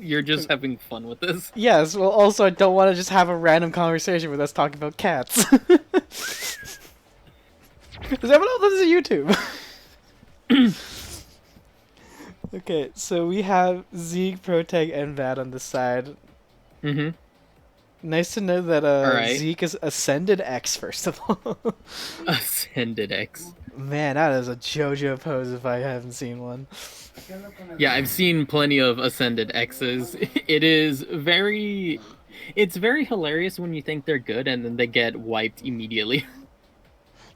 You're just having fun with this. Yes, well, also, I don't want to just have a random conversation with us talking about cats. Is that what this is YouTube? Okay, so we have Zeke, Protag, and Vad on this side. Mm-hmm. Nice to know that All right. Zeke is Ascended X, first of all. Ascended X. Man, that is a JoJo pose if I haven't seen one. Yeah, I've seen plenty of Ascended X's. It is very... It's very hilarious when you think they're good and then they get wiped immediately.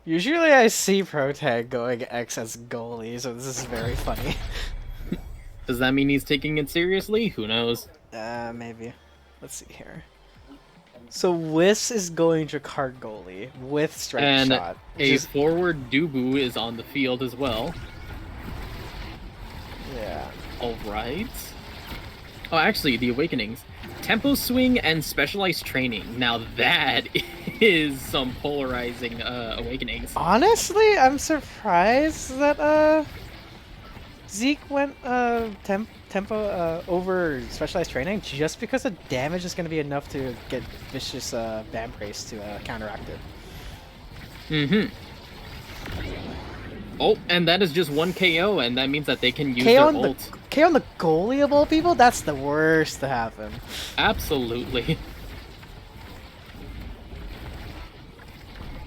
Usually I see Protag going X as goalie, so this is very funny. Does that mean he's taking it seriously? Who knows? Maybe. Let's see here. So Whis is going Drakar goalie with strike And shot. a forward Dubu is on the field as well. Yeah. Alright. Oh, actually, the Awakenings. Tempo swing and specialized training. Now that is some polarizing Awakenings. Honestly, I'm surprised that Zeke went tempo over specialized training just because the damage is going to be enough to get vicious Vambrace to counteract it. Mm-hmm. Oh, and that is just one KO, and that means that they can use KO their ult. KO on the goalie of all people? That's the worst to happen. Absolutely.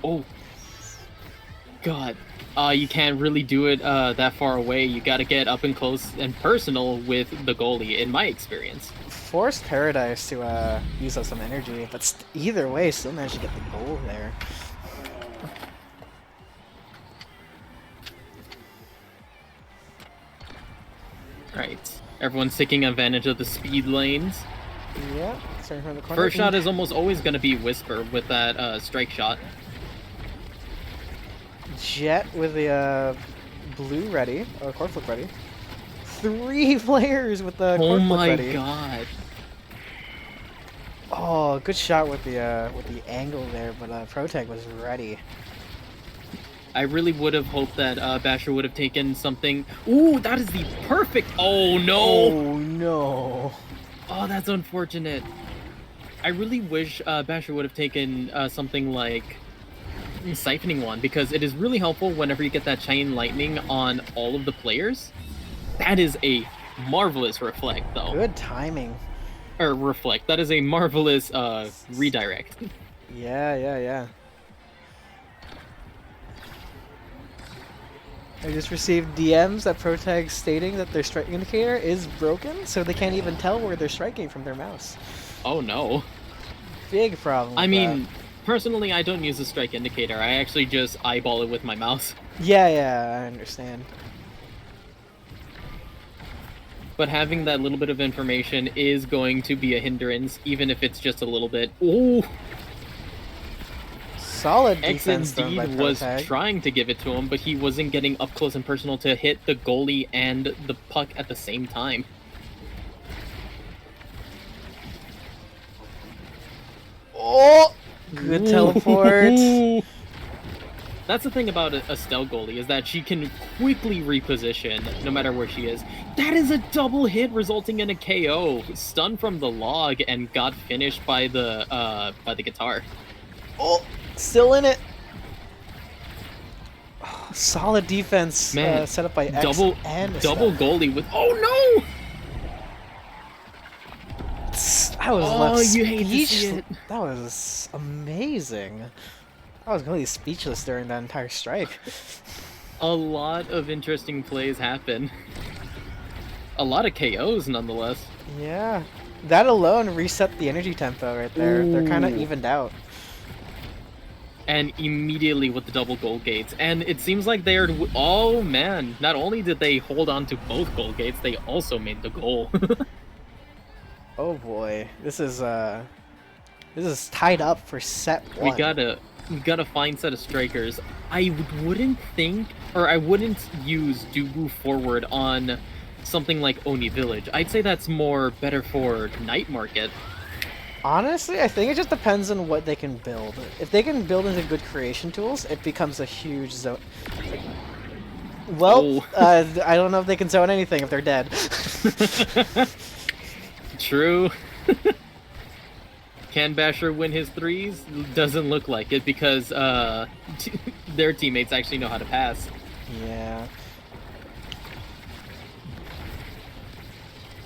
Oh. God. You can't really do it that far away. You gotta get up and close and personal with the goalie, in my experience. Forced Paradise to use up some energy, but either way, still managed to get the goal there. Right. Everyone's taking advantage of the speed lanes. Yeah, starting from the corner. First shot is almost always going to be Whisper with that strike shot. Jet with the blue ready, or core flip ready. 3 players with the core flip ready. Oh my god. Oh, good shot with the angle there, but Protag was ready. I really would have hoped that Basher would have taken something. Ooh, that is the perfect. Oh no! Oh no! Oh, that's unfortunate. I really wish Basher would have taken something like Siphoning Wand, because it is really helpful whenever you get that Chain Lightning on all of the players. That is a marvelous reflect, though. Good timing. Or reflect. That is a marvelous redirect. Yeah. I just received DMs that Protag stating that their strike indicator is broken, so they can't even tell where they're striking from their mouse. Oh no. Big problem. I mean, personally, I don't use a strike indicator. I actually just eyeball it with my mouse. Yeah, I understand. But having that little bit of information is going to be a hindrance, even if it's just a little bit. Ooh! Solid X defense done by indeed was Protag. trying to give it to him, but he wasn't getting up close and personal to hit the goalie and the puck at the same time. Oh! Good teleport. Ooh. That's the thing about a Stell goalie, is that she can quickly reposition no matter where she is. That is a double hit resulting in a KO. Stunned from the log and got finished by the guitar. Oh! Still in it. Oh, solid defense set up by X double and goalie with. Oh no! I was left you hate to see speechless. it. That was amazing. I was completely speechless during that entire strike. A lot of interesting plays happen. A lot of KOs, nonetheless. Yeah, that alone reset the energy tempo right there. Ooh. They're kind of evened out. And immediately with the double goal gates. And it seems like they're... Oh, man. Not only did they hold on to both goal gates, they also made the goal. Oh boy, this is tied up for set 1. We got a fine set of strikers. I wouldn't think, or I wouldn't use Dubu forward on something like Oni Village. I'd say that's more better for Night Market. Honestly, I think it just depends on what they can build. If they can build into good creation tools, it becomes a huge zone. Well, Oh. I don't know if they can zone anything if they're dead. True. Can Basher win his threes? Doesn't look like it because their teammates actually know how to pass. Yeah.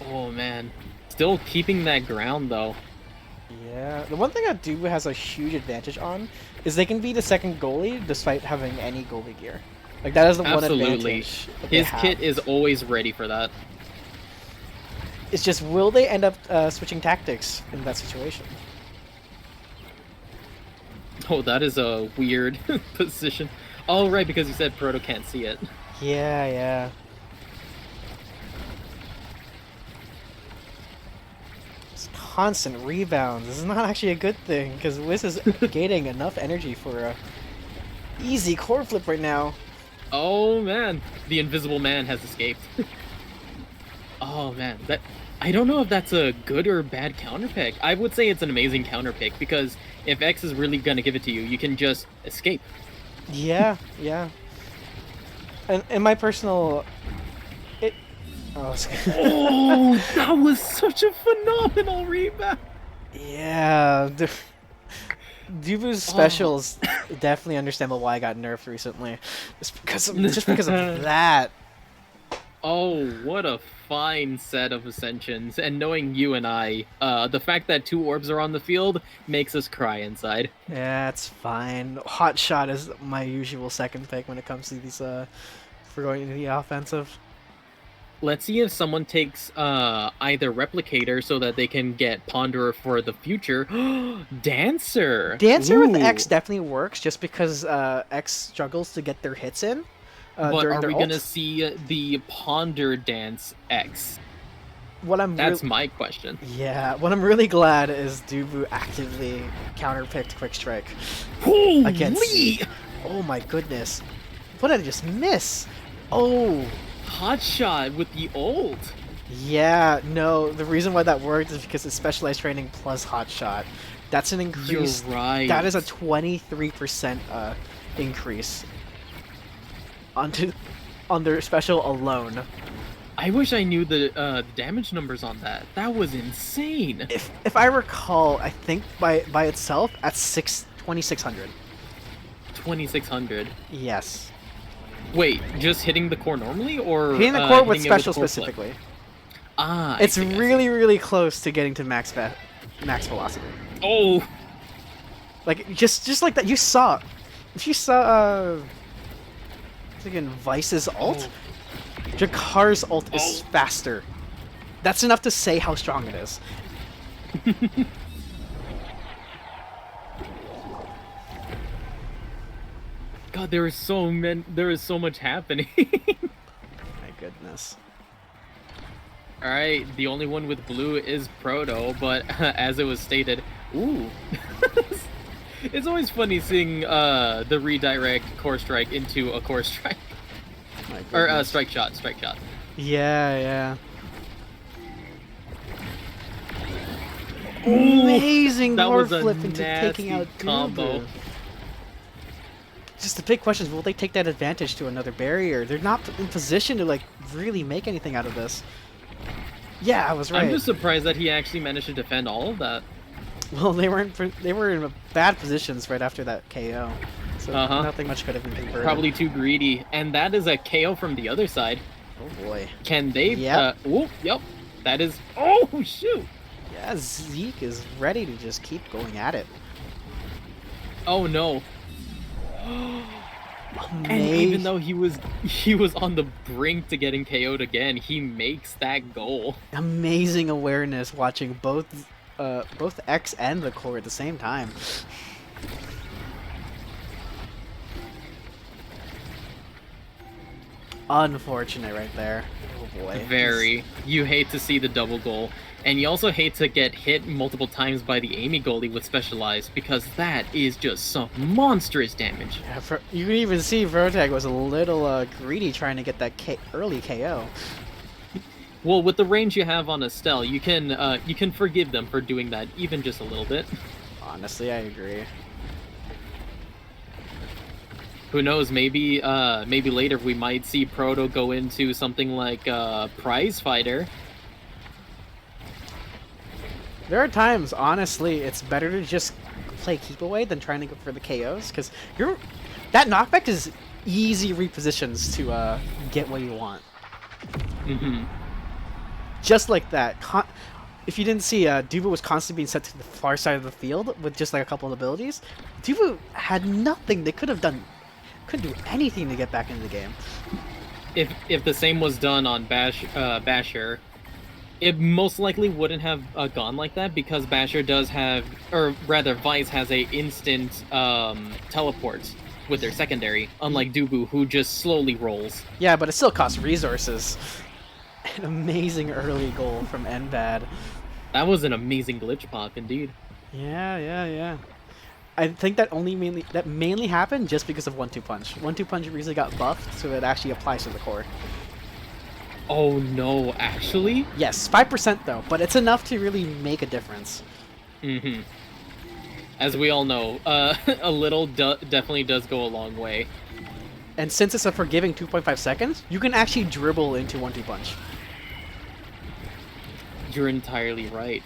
Oh man, still keeping that ground though. Yeah. The one thing that Dubu has a huge advantage on is they can be the second goalie despite having any goalie gear. Like that is the one Absolutely. advantage. That they His have. kit is always ready for that. It's just will they end up switching tactics in that situation? Oh, that is a weird position. Oh, right, because you said Proto can't see it. Yeah, yeah. It's constant rebounds. This is not actually a good thing because Wiz is gaining enough energy for a easy core flip right now. Oh man, the invisible man has escaped. Oh man, that I don't know if that's a good or bad counter pick. I would say it's an amazing counter pick because if X is really gonna give it to you, you can just escape. Yeah, yeah. And in my personal, it. Oh, Oh, that was such a phenomenal rebound. yeah. Dubu's specials definitely understandable why I got nerfed recently. Just because of that. Oh, what a fine set of ascensions. And knowing you and I, the fact that 2 orbs are on the field makes us cry inside. Yeah, it's fine. Hot shot is my usual second pick when it comes to these for going into the offensive. Let's see if someone takes either Replicator so that they can get Ponderer for the future. Dancer! Dancer with Ooh. X definitely works just because X struggles to get their hits in. But during are their we ult. gonna see the Ponder Dance X? What I'm That's real- my question. Yeah, what I'm really glad is Dubu actively counterpicked Quick Strike. Holy! Against- Oh my goodness. What did I just miss? Oh, Hot shot with the ult. yeah, no, the reason why that worked is because it's specialized training plus hot shot. That's an increase. You're right. That is a 23% increase on their special alone. I wish I knew the damage numbers on that. That was insane. If I recall, I think by itself at 2600. 2600. Yes. Wait, just hitting the core normally, or Hitting the core with hitting it special core flip? specifically. Ah, I It's see, I see. really close to getting to max velocity. Oh, Like just like that. You saw, if you saw again Vice's ult, Jakar's ult is faster. That's enough to say how strong it is. God, there is so much happening. My goodness. All right, the only one with blue is Proto, but as it was stated, ooh. It's always funny seeing the redirect core strike into a core strike. My Or goodness. strike shot. Yeah, yeah. Amazing that core was a flip into taking nasty out combo. Dubu. Just the big question is, will they take that advantage to another barrier? They're not in position to like really make anything out of this. Yeah, I was right. I'm just surprised that he actually managed to defend all of that. Well, they were in bad positions right after that KO, so nothing much could have been converted. Probably too greedy, and that is a KO from the other side. Oh boy. Can they? Yep. Yep. That is. Oh shoot! Yeah, Zeke is ready to just keep going at it. Oh no! And even though he was on the brink to getting KO'd again, he makes that goal. Amazing awareness watching both X and the core at the same time. Unfortunate right there. Oh boy. Very. You hate to see the double goal. And you also hate to get hit multiple times by the Amy goalie with Specialized, because that is just some monstrous damage. Yeah, you can even see Vertag was a little greedy trying to get that early KO. Well, with the range you have on Estelle, you can forgive them for doing that even just a little bit. Honestly, I agree. Who knows? Maybe later we might see Proto go into something like Prize Fighter. There are times, honestly, it's better to just play keep away than trying to go for the KOs, because that knockback is easy repositions to get what you want. Mm-hmm. Just like that. If you didn't see, Dubu was constantly being set to the far side of the field with just like a couple of abilities. Dubu had nothing. They couldn't do anything to get back into the game. If the same was done on Basher, it most likely wouldn't have gone like that, because Basher does have, or rather Vice has a instant teleport with their secondary, unlike Dubu, who just slowly rolls. Yeah, but it still costs resources. An amazing early goal from Nbad. That was an amazing glitch pop, indeed. Yeah. I think that mainly happened just because of 1-2 punch. 1-2 punch recently got buffed, so it actually applies to the core. Oh no, actually? Yes, 5% though, but it's enough to really make a difference. Mm-hmm. As we all know, a little definitely does go a long way. And since it's a forgiving 2.5 seconds, you can actually dribble into 1-2 punch. You're entirely right.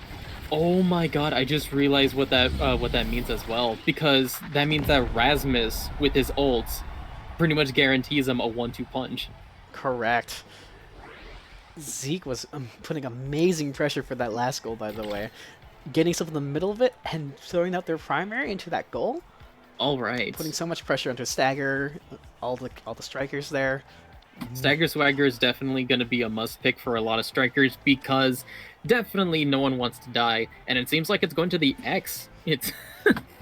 Oh my god, I just realized what that means as well, because that means that Rasmus, with his ults, pretty much guarantees him a 1-2 punch. Correct. Zeke was putting amazing pressure for that last goal, by the way. Getting stuff in the middle of it and throwing out their primary into that goal. All right. Putting so much pressure onto Stagger, all the strikers there. Stagger Swagger is definitely going to be a must pick for a lot of strikers, because definitely no one wants to die, and it seems like it's going to the X. It's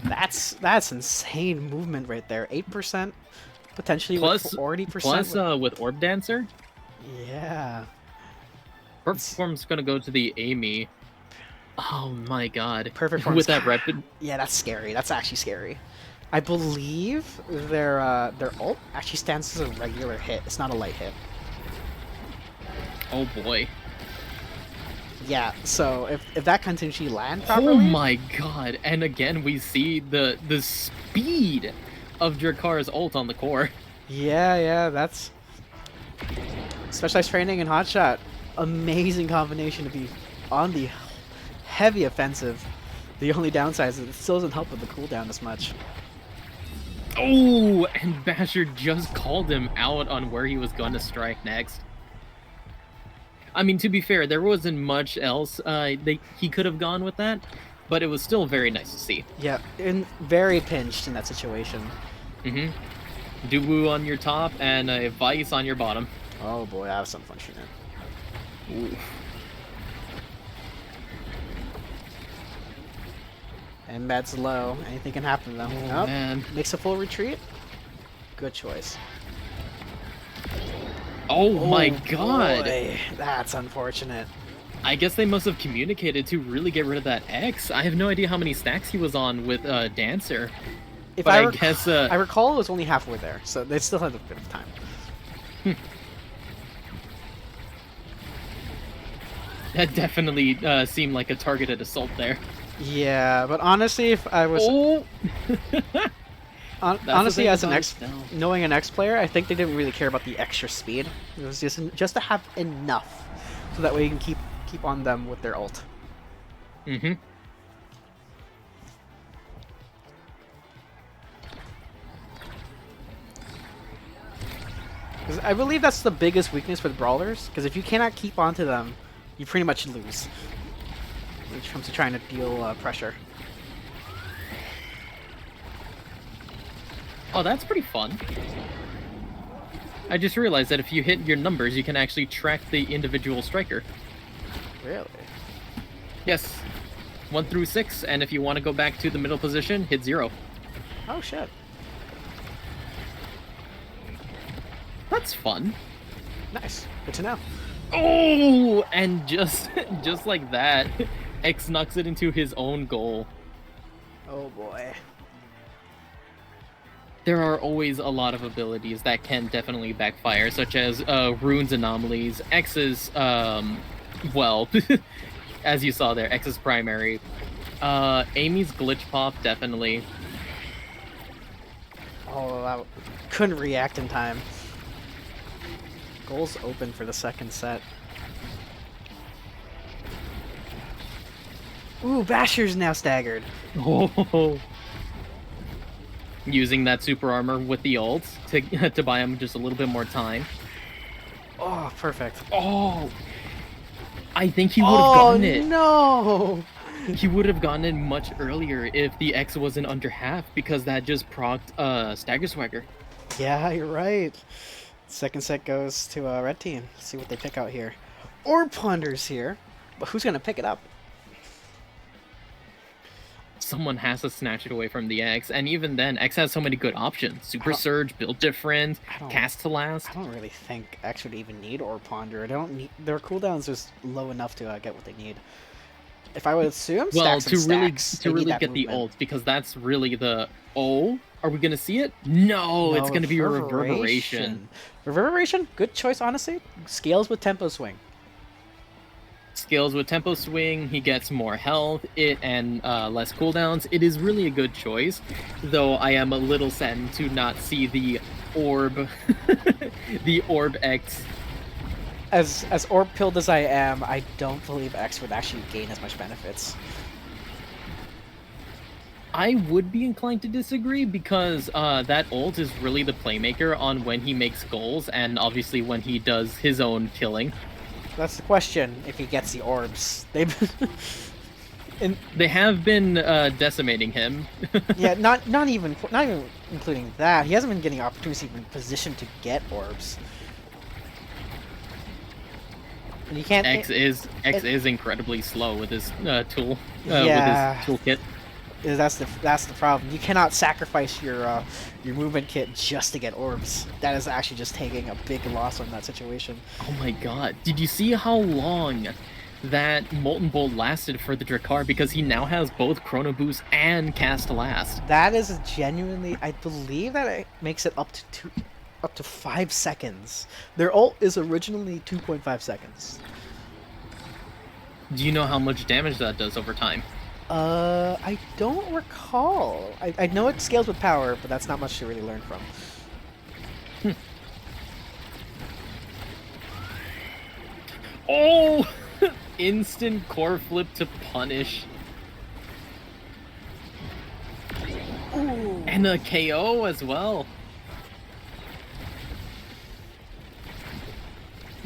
that's insane movement right there. 8%, potentially plus with 40%. Plus with Orb Dancer. Yeah. Perfect form's going to go to the Amy. Oh my god. Perfect form with that rapid. Yeah, that's scary. That's actually scary. I believe their ult actually stands as a regular hit. It's not a light hit. Oh boy. Yeah, so if that can actually land properly... Oh my god. And again, we see the speed of Drakar's ult on the core. Yeah, that's... Specialized training and hotshot. Amazing combination to be on the heavy offensive. The only downside is it still doesn't help with the cooldown as much. Oh, and Basher just called him out on where he was going to strike next. I mean, to be fair, there wasn't much else he could have gone with that, but it was still very nice to see. Yeah, and very pinched in that situation. Mm-hmm. Dubu on your top and a Vice on your bottom. Oh boy, that was unfortunate. Oof. And Mad's low. Anything can happen though. Oh, man. Makes a full retreat. Good choice. Oh my god! Boy, that's unfortunate. I guess they must have communicated to really get rid of that X. I have no idea how many stacks he was on with Dancer. If but I guess I recall it was only halfway there, so they still had a bit of time. That definitely seemed like a targeted assault there. Yeah, but honestly, if I was honestly as knowing an X player, I think they didn't really care about the extra speed. It was just to have enough, so that way you can keep on them with their ult. Mm-hmm. Because I believe that's the biggest weakness with brawlers. Because if you cannot keep onto them, you pretty much lose. When it comes to trying to deal pressure. Oh, that's pretty fun. I just realized that if you hit your numbers, you can actually track the individual striker. Really? Yes. 1 through 6, and if you want to go back to the middle position, hit 0. Oh, shit. That's fun. Nice. Good to know. Oh, and just like that, X knocks it into his own goal. Oh boy. There are always a lot of abilities that can definitely backfire, such as Rune's Anomalies, X's, well, as you saw there, X's primary. Amy's Glitch Pop, definitely. Oh, I couldn't react in time. Goals open for the second set. Ooh, Basher's now staggered. Oh. Using that super armor with the ult to buy him just a little bit more time. Oh, perfect. Oh, I think he would have Oh, gotten it. no! He would have gotten it much earlier if the X wasn't under half, because that just procced Stagger Swagger. Yeah, you're right. Second set goes to red team. Let's see what they pick out here. Orb Ponder's here, but who's gonna pick it up? Someone has to snatch it away from the X, and even then, X has so many good options. Super don't- Surge, Build Different, I don't- Cast to Last. I don't really think X would even need Orb Ponder. I don't need their cooldowns just low enough to get what they need. If I would assume, Well, stacks and stacks. They to need really that get the movement. ult, because that's really the... Oh, are we gonna see it? No, it's gonna be a Reverberation. Reverberation, good choice, honestly. Scales with tempo swing. Scales with Tempo Swing, he gets more health and less cooldowns. It is really a good choice, though I am a little saddened to not see the Orb, the Orb X. As orb pilled as I am, I don't believe X would actually gain as much benefits. I would be inclined to disagree, because that ult is really the playmaker on when he makes goals, and obviously when he does his own killing. That's the question. If he gets the orbs, they. They have been decimating him. Yeah, not even including that. He hasn't been getting opportunities to even position to get orbs. And you can't. X is incredibly slow with his tool, Yeah. with his toolkit. That's the problem. You cannot sacrifice your movement kit just to get orbs. That is actually just taking a big loss on that situation. Oh my god. Did you see how long that Molten Bolt lasted for the Drakkar? Because he now has both Chrono Boost and Cast to Last. That is genuinely, I believe that it makes it up to 5 seconds. Their ult is originally 2.5 seconds. Do you know how much damage that does over time? I don't recall. I know it scales with power, but that's not much to really learn from. Oh! Instant core flip to punish. Ooh. And a KO as well.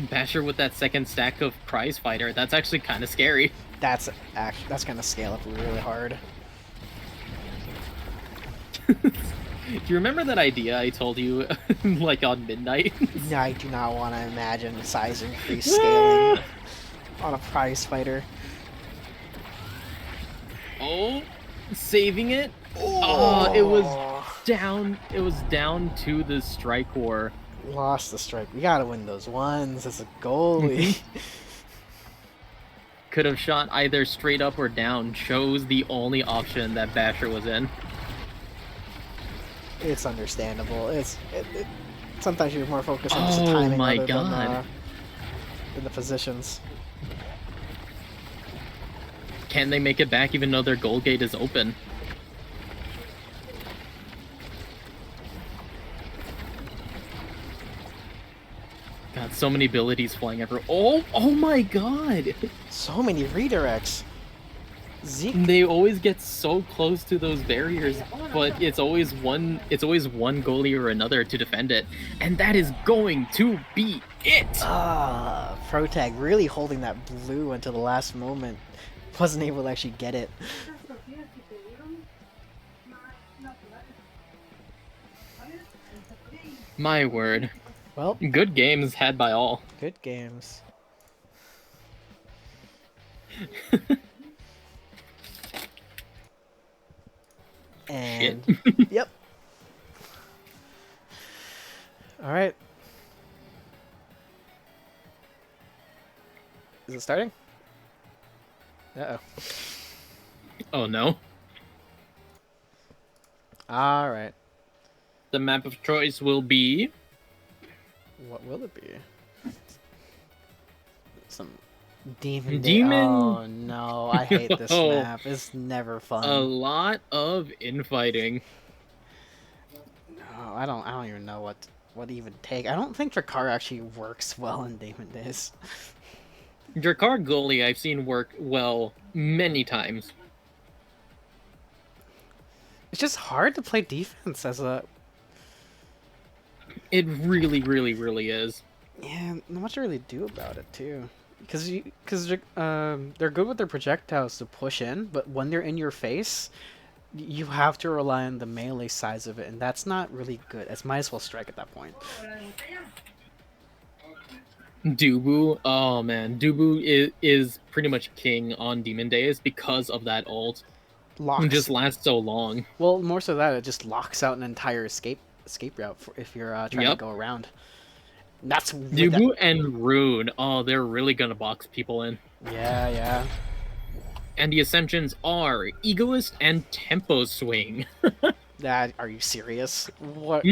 Basher with that second stack of Prize Fighter. That's actually kind of scary. That's gonna scale up really hard. Do you remember that idea I told you, like on midnight? No, I do not want to imagine size increase scaling on a prize fighter. Oh, saving it. Oh, it was down. It was down to the Strike War. Lost the strike. We gotta win those ones as a goalie. Could have shot either straight up or down. Chose the only option that Basher was in. It's understandable. Sometimes you're more focused on just the timing my other God. than the positions. Can they make it back even though their goal gate is open? God, so many abilities flying everywhere. Oh my god! So many redirects. Zeke. They always get so close to those barriers, but it's always one goalie or another to defend it. And that is going to be it! Protag really holding that blue until the last moment. Wasn't able to actually get it. My word. Well, Good games had by all. good games. And yep. All right. Is it starting? Uh-oh. Oh no. All right. The map of choice will be... What will it be? Some demon. Demon- Oh no! I hate this Oh. map. It's never fun. a lot of infighting. No, I don't even know what to even take. I don't think Drakkar actually works well in Demon Days. Drakkar goalie I've seen work well many times. It's just hard to play defense as a. It really, really, really is. Yeah, not much to really do about it too, because they're good with their projectiles to push in, but when they're in your face, you have to rely on the melee size of it, and that's not really good. It's might as well strike at that point. Dubu, oh man, Dubu is pretty much king on Demon Days because of that ult. It just lasts so long. Well, more so that it just locks out an entire escape route for if you're trying to go around. That's Dubu and Rune. Oh, they're really gonna box people in. Yeah, yeah. And the Ascensions are Egoist and Tempo Swing. That are you serious? What?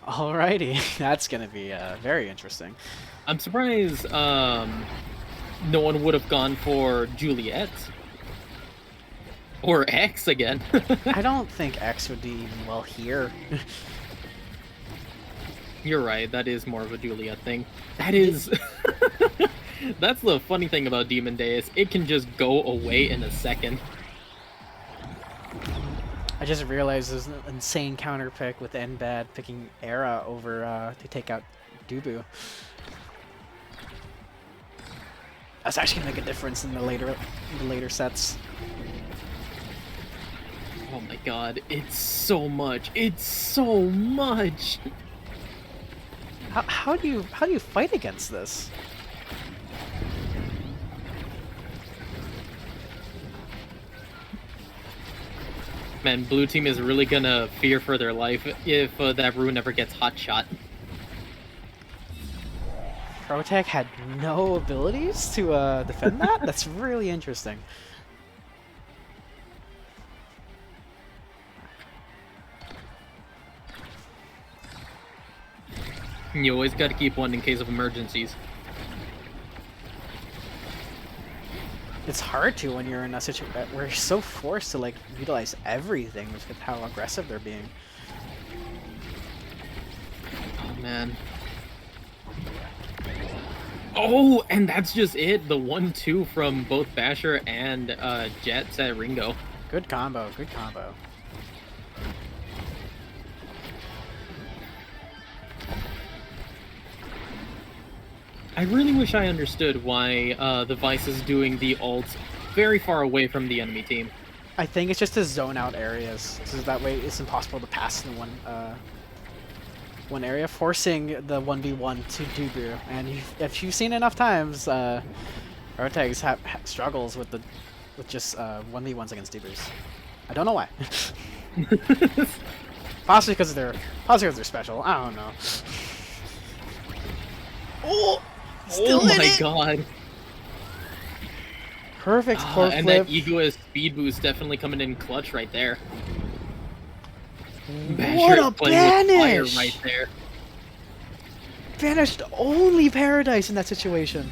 Alrighty, that's gonna be very interesting. I'm surprised no one would have gone for Juliet. Or X again. I don't think X would do even well here. You're right, that is more of a Juliet thing. That is... That's the funny thing about Demon Days. It can just go away in a second. I just realized there's an insane counter pick with Enbad picking Era over to take out Dubu. That's actually gonna make a difference in the later sets. Oh my god, it's so much. It's so much. How do you fight against this? Man, blue team is really gonna fear for their life if that Rune ever gets hot shot. Protag had no abilities to defend that? That's really interesting. You always gotta keep one in case of emergencies. It's hard to when you're in a situation where you're so forced to like utilize everything with how aggressive they're being. Oh man. Oh, and that's just it. The 1-2 from both Basher and Jets at Ringo. Good combo, good combo. I really wish I understood why the Vice is doing the ults very far away from the enemy team. I think it's just to zone out areas, so that way it's impossible to pass in one area, forcing the 1v1 to Dubu. And if you've seen enough times, Protag struggles with just 1v1s against Dubus. I don't know why. Possibly because they're special. I don't know. Oh! Still oh in my it. God. Perfect core and flip. that Egoist speed boost definitely coming in clutch right there. What a banish! Right there. Banished only Paradise in that situation.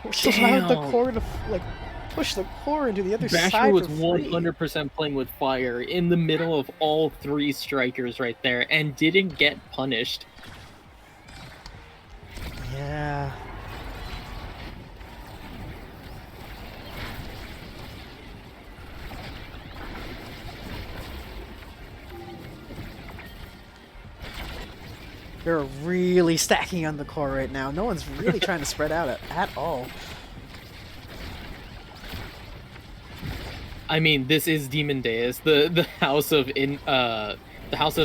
Which allowed the core to like push the core into the other Basher side. was for free. 100% playing with fire in the middle of all three strikers right there and didn't get punished. Yeah. They're really stacking on the core right now. No one's really trying to spread out at all. I mean, this is Demon Days, the house of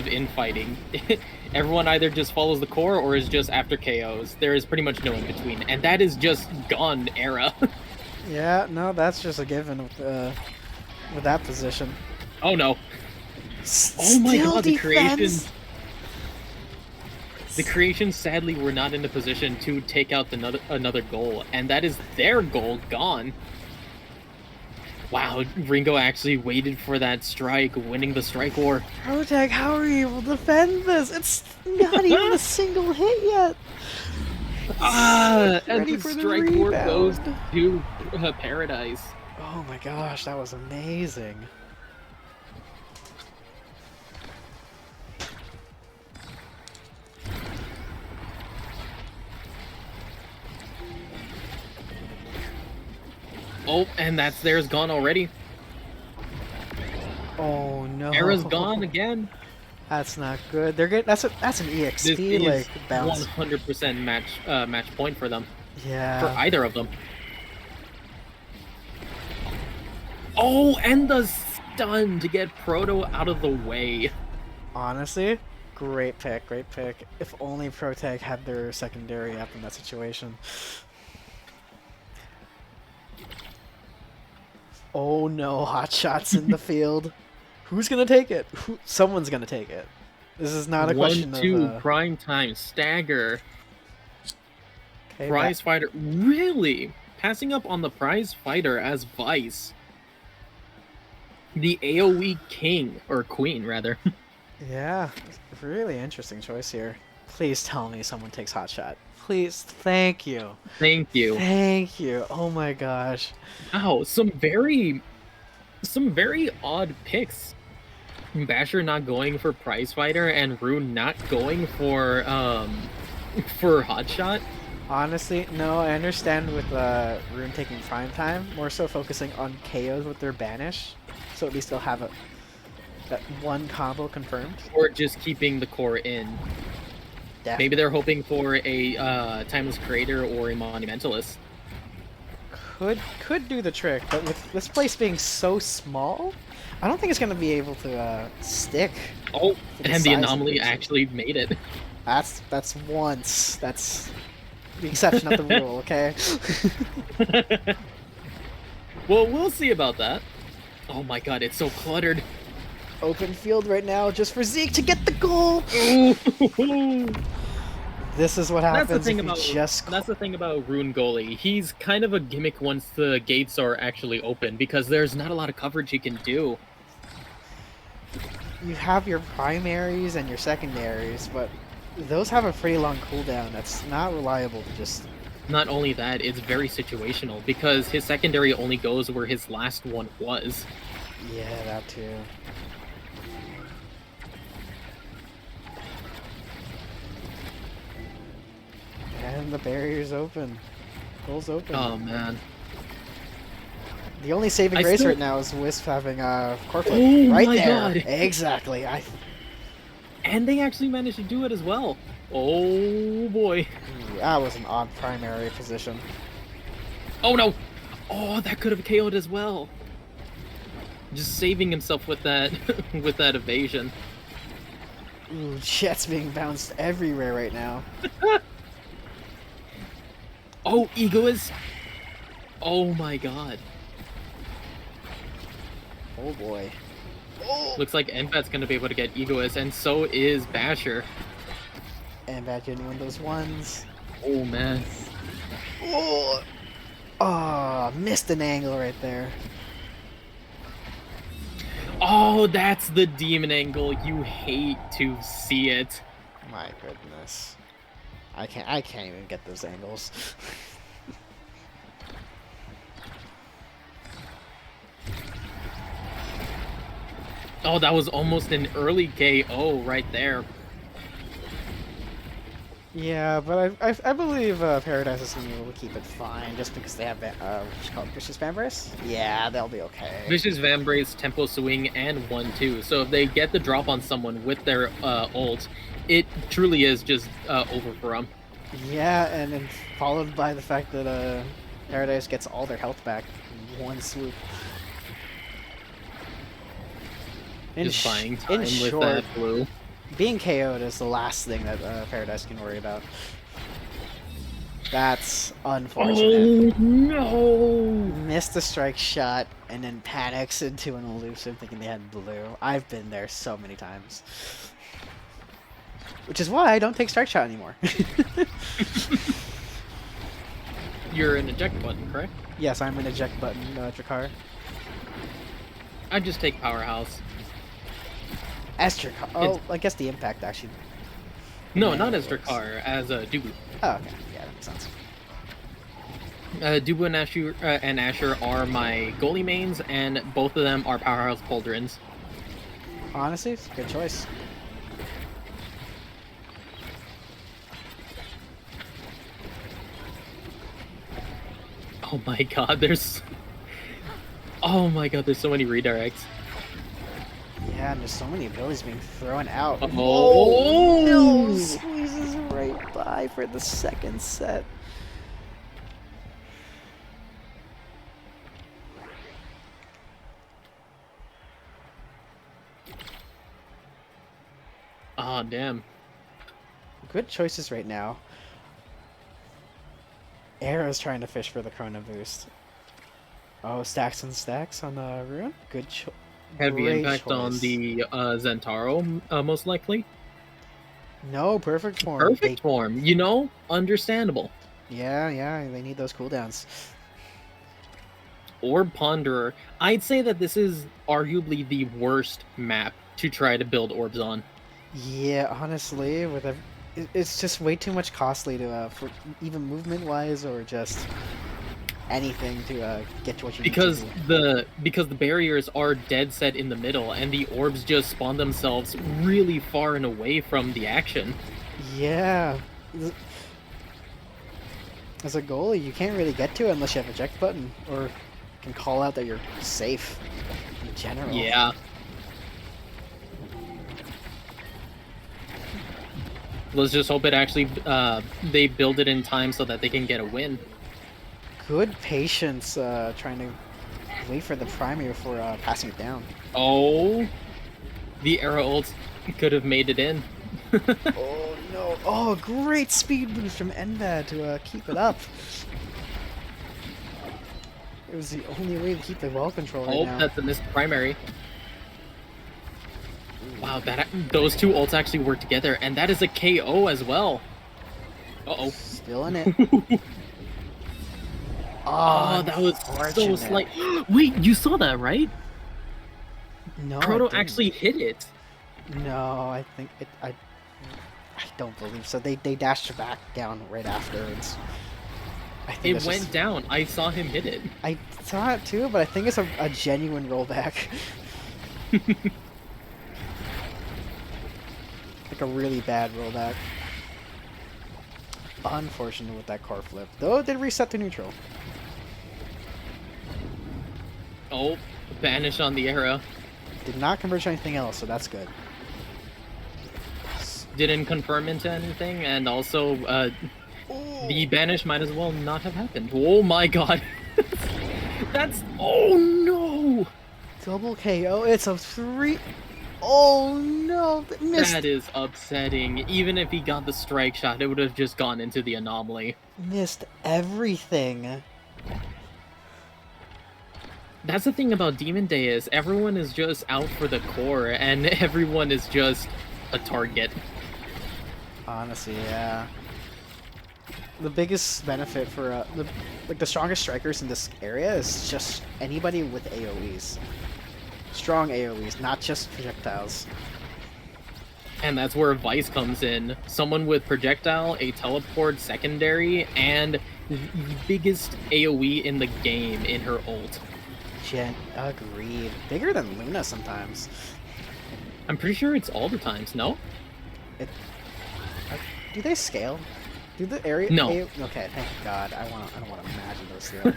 infighting. Everyone either just follows the core or is just after KOs. There is pretty much no in between, and that is just gone era. Yeah, no, that's just a given with that position. Oh no! Oh my God, the creations. The creations sadly were not in a position to take out another goal, and that is their goal gone. Wow, Ringo actually waited for that strike, winning the strike war. Protag, how are you able to defend this? It's not even a single hit yet. And the strike war goes to Paradise. Oh my gosh, that was amazing. Oh, and that's theirs gone already. Oh no. Era's gone again. That's not good. They're getting that's an This EXP is like bounce. 100% match point for them. For Yeah. either of them. Oh, and the stun to get Proto out of the way. Honestly, great pick, great pick. If only Protag had their secondary up in that situation. Oh no, hot shots in the field. Who's gonna take it? Someone's gonna take it. This is not a question 1-2 of prime time stagger. okay, Prize fighter, really passing up on the prize fighter as Vice. The AoE king or queen rather. yeah, really interesting choice here. Please tell me someone takes hot shot. Please, thank you. Thank you. Thank you. Oh my gosh. Wow, some very odd picks. Basher not going for prize fighter and Rune not going for hotshot. Honestly, no, I understand with Rune taking prime time, more so focusing on KOs with their banish, so at least they'll have that one combo confirmed. Or just keeping the core in. Maybe they're hoping for a Timeless Creator or a Monumentalist. Could do the trick, but with this place being so small, I don't think it's gonna be able to stick. Oh, for the and the size of anomaly it. actually made it. That's once. That's the exception, not the rule. Okay. Well, we'll see about that. Oh my god, it's so cluttered. Open field right now, just for Zeke to get the goal. Ooh. This is what That's happens the thing if you about just. that's the thing about Rune Goalie. He's kind of a gimmick once the gates are actually open because there's not a lot of coverage he can do. You have your primaries and your secondaries, but those have a pretty long cooldown. That's not reliable to just. Not only that, it's very situational because his secondary only goes where his last one was. Yeah, that too. And the barrier's open. Goal's open. Oh man. The only saving I grace still- right now is Wisp having core flip. Oh right my there. God. Exactly. And they actually managed to do it as well. Oh boy. That was an odd primary position. Oh no! Oh, that could have KO'd as well. Just saving himself with that with that evasion. Ooh, Jet's being bounced everywhere right now. Oh, Egoist! Oh my god. Oh boy. Looks like Enfat's gonna be able to get Egoist, and so is Basher. And back in one of those ones. Oh man. Oh, missed an angle right there. Oh, that's the demon angle. You hate to see it. My goodness. I can't even get those angles. Oh, that was almost an early KO right there. Yeah, but I believe Paradise is gonna be able to keep it fine just because they have what's it called, Vicious Vambrace? Yeah, they'll be okay. Vicious Vambrace, Tempo Swing, and 1-2. So if they get the drop on someone with their ult, it truly is just over for them. Yeah, and then followed by the fact that Paradise gets all their health back in one swoop. Just buying time in with short, that blue. being KO'd is the last thing that Paradise can worry about. That's unfortunate. Oh no! Missed a strike shot and then panics into an elusive thinking they had blue. I've been there so many times. Which is why I don't take strike shot anymore. You're an eject button, correct? Yes, I'm an eject button, Drakkar. I just take Powerhouse. As Drakkar. Oh, I guess the impact actually. No, Yeah, not as it works. Drakkar, as Dubu. Oh, okay. Yeah, that makes sense. Dubu and Asher are my goalie mains, and both of them are Powerhouse Pauldrons. Honestly, it's a good choice. Oh my god, there's Oh my god, there's so many redirects. Yeah, and there's so many abilities being thrown out. Oh no! Oh! Squeezes right by for the second set. Ah, damn. Good choices right now. Arrow's trying to fish for the Chrono Boost. Oh, stacks and stacks on the Ruin. Heavy Great impact on choice. the Zentaro, most likely. No, perfect form. Perfect form, you know? Understandable. Yeah, they need those cooldowns. Orb Ponderer. I'd say that this is arguably the worst map to try to build orbs on. Yeah, honestly, it's just way too much costly to for even movement wise or just anything to get to what you need to Because the barriers are dead set in the middle and the orbs just spawn themselves really far and away from the action. Yeah. As a goalie, you can't really get to it unless you have a eject button or can call out that you're safe in general. Yeah. Let's just hope it actually they build it in time so that they can get a win. Good patience trying to wait for the primary before passing it down. Oh, the arrow ult could have made it in. Oh no! Oh, great speed boost from Envad to keep it up. It was the only way to keep the well control right now. That's a missed primary. Wow, those two ults actually work together, and that is a KO as well. Uh-oh. Still in it. Oh, that was so slight. Wait, you saw that, right? No, Proto actually hit it. No, I think it. I don't believe so. They dashed back down right afterwards. I think It went down. I saw him hit it. I saw it too, but I think it's a genuine rollback. Like a really bad rollback. Unfortunate with that car flip. Though it did reset to neutral. Oh, banish on the arrow. Did not convert to anything else, so that's good. Didn't confirm into anything, and also the banish might as well not have happened. Oh my god. That's... Oh no! Double KO. It's a 3... Oh no! Missed. That is upsetting. Even if he got the strike shot, it would have just gone into the anomaly. Missed everything. That's the thing about Demon Day is everyone is just out for the core, and everyone is just a target. Honestly, yeah. The biggest benefit for the strongest strikers in this area is just anybody with AoEs. Strong AoEs, not just projectiles. And that's where Vice comes in. Someone with projectile, a teleport secondary, and the biggest AoE in the game in her ult. Agreed. Bigger than Luna sometimes. I'm pretty sure it's all the times, no? Do they scale? Do the area? No. Okay, thank God. I don't want to imagine those two.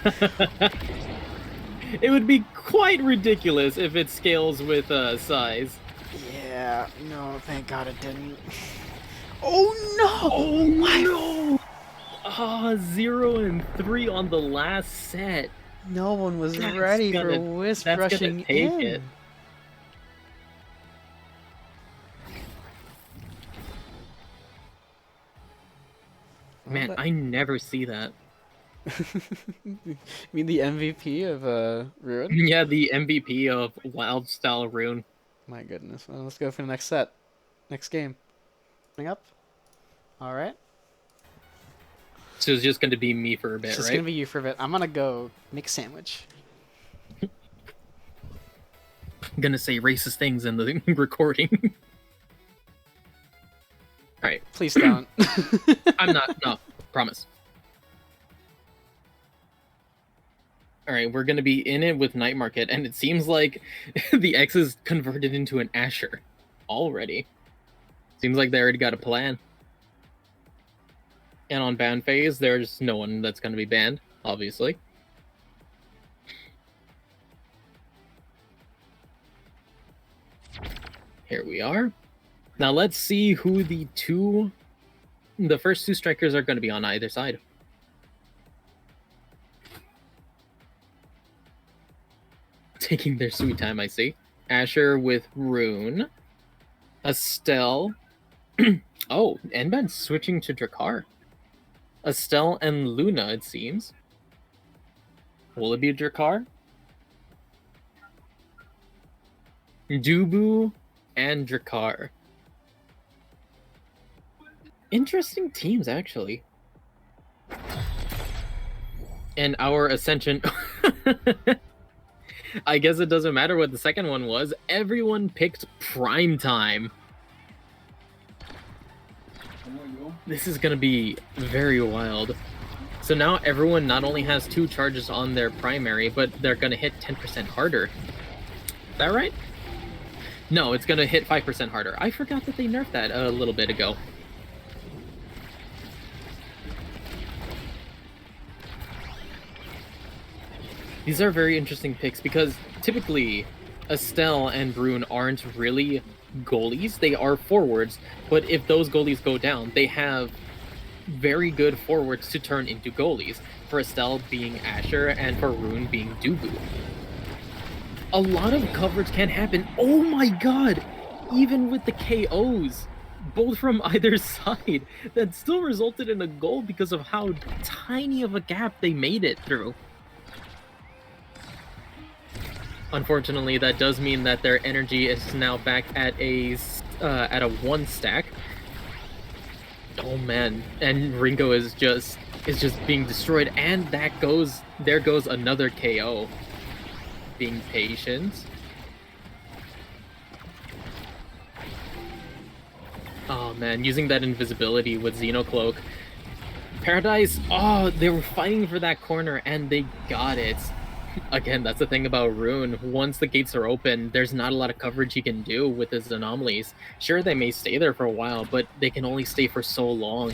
It would be quite ridiculous if it scales with size. Yeah. No, thank God it didn't. Oh no! Oh no! Ah, 0 and 3 on the last set. No one was ready for Wisp rushing in. It. Man, I never see that. You mean the MVP of Ruin? Yeah, the MVP of Wild Style Rune. My goodness. Well, let's go for the next set. Next game. Coming up. Alright. So it's just going to be me for a bit, right? It's going to be you for a bit. I'm going to go make a sandwich. I'm going to say racist things in the recording. Alright. Please don't. I'm not. No. Promise. Alright, we're going to be in it with Night Market, and it seems like the X is converted into an Asher already. Seems like they already got a plan. And on ban phase, there's no one that's going to be banned, obviously. Here we are. Now let's see who the first two strikers are going to be on either side. Taking their sweet time, I see. Asher with Rune. Estelle. Oh, Enbad switching to Drakkar. Estelle and Luna, it seems. Will it be Drakkar? Dubu and Drakkar. Interesting teams, actually. And our Ascension... I guess it doesn't matter what the second one was. Everyone picked Prime Time. This is going to be very wild. So now everyone not only has 2 charges on their primary, but they're going to hit 10% harder. Is that right? No, it's going to hit 5% harder. I forgot that they nerfed that a little bit ago. These are very interesting picks because typically Estelle and Brune aren't really goalies. They are forwards, but if those goalies go down, they have very good forwards to turn into goalies. For Estelle being Asher and for Rune being Dubu. A lot of coverage can happen. Oh my god! Even with the KOs, both from either side, that still resulted in a goal because of how tiny of a gap they made it through. Unfortunately, that does mean that their energy is now back at a 1 stack. Oh man, and Ringo is just being destroyed, and there goes another KO. Being patient. Oh man, using that invisibility with Xenocloak. Paradise, oh, they were fighting for that corner and they got it. Again, that's the thing about Rune. Once the gates are open, there's not a lot of coverage he can do with his anomalies. Sure, they may stay there for a while, but they can only stay for so long.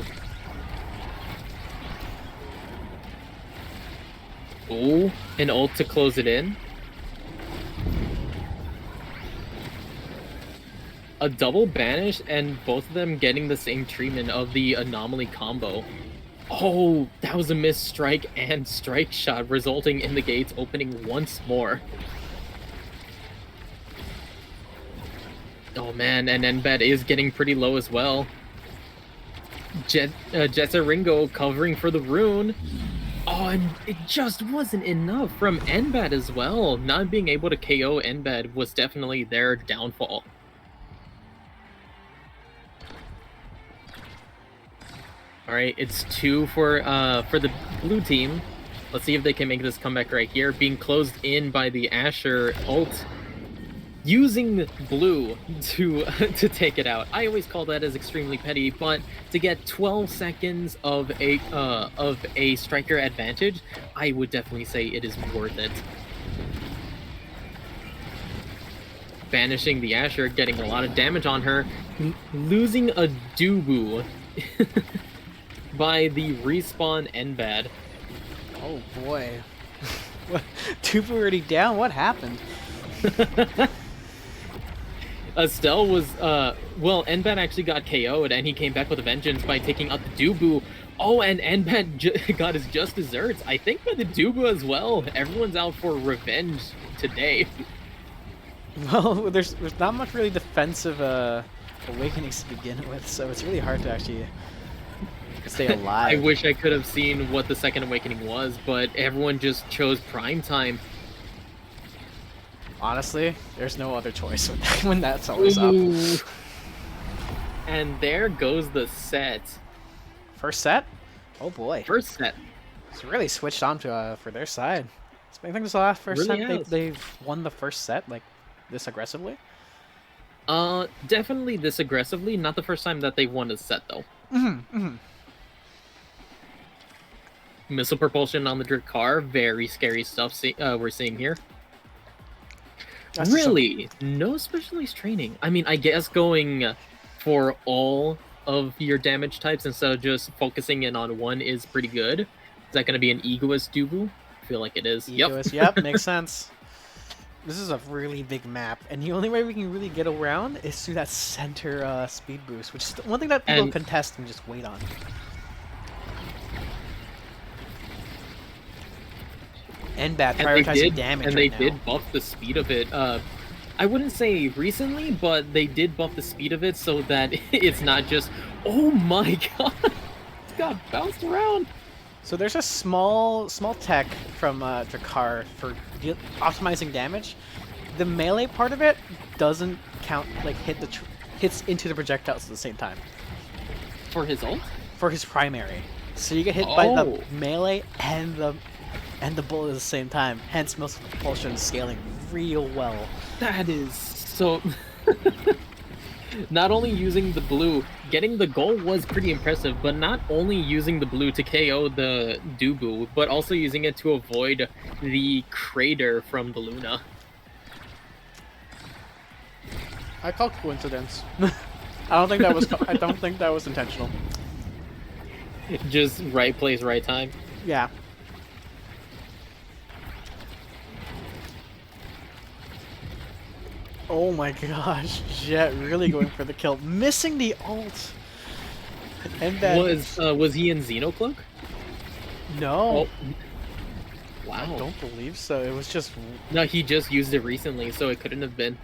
Ooh, an ult to close it in. A double banish and both of them getting the same treatment of the anomaly combo. Oh, that was a missed strike and strike shot, resulting in the gates opening once more. Oh man, and Enbad is getting pretty low as well. Jetsa Ringo covering for the rune. Oh, and it just wasn't enough from Enbad as well. Not being able to KO Enbad was definitely their downfall. All right, it's 2 for the blue team. Let's see if they can make this comeback right here. Being closed in by the Asher ult, using blue to take it out. I always call that as extremely petty, but to get 12 seconds of a striker advantage, I would definitely say it is worth it. Banishing the Asher, getting a lot of damage on her, losing a Dubu. By the respawn Enbad. Oh boy. Dubu already down? What happened? Estelle was, well, Enbad actually got KO'd and he came back with a vengeance by taking out the Dubu. Oh, and Enbad got his just desserts. I think by the Dubu as well. Everyone's out for revenge today. Well, there's not much really defensive awakenings to begin with, so it's really hard to actually stay alive. I wish I could have seen what the second awakening was, but everyone just chose prime time. Honestly, there's no other choice when that's always up. And there goes the set. First set? Oh boy. First set. It's really switched on to for their side. I think this is the last first Really time has. they've won the first set like this aggressively. Definitely this aggressively. Not the first time that they've won a set though. Missile propulsion on the Drakkar, very scary stuff we're seeing here. That's Really, no specialized training. I mean, I guess going for all of your damage types instead of just focusing in on one is pretty good. Is that going to be an Egoist Dubu? I feel like it is. Egoist, yep, makes sense. This is a really big map, and the only way we can really get around is through that center speed boost, which is one thing that people And- contest and just wait on. And bad prioritizing damage. and they right now. did buff the speed of it. I wouldn't say recently, but they did buff the speed of it so that it's not just, oh my god, it got bounced around. So there's a small tech from Drakkar for optimizing damage. The melee part of it doesn't count, like hits into the projectiles at the same time For his ult? for his primary. So you get hit by the Oh. melee and the bullet at the same time. Hence, most propulsion scaling real well. That is so... Not only using the blue, getting the goal was pretty impressive, but not only using the blue to KO the Dubu, but also using it to avoid the crater from the Luna. I call coincidence. I don't think that was. I don't think that was intentional. Just right place, right time. Yeah. Oh my gosh, Jet really going for the kill, missing the ult. And then Was he in Xenocloak? no, Oh. I Wow. don't believe so. It was just No, he just used it recently, so it couldn't have been.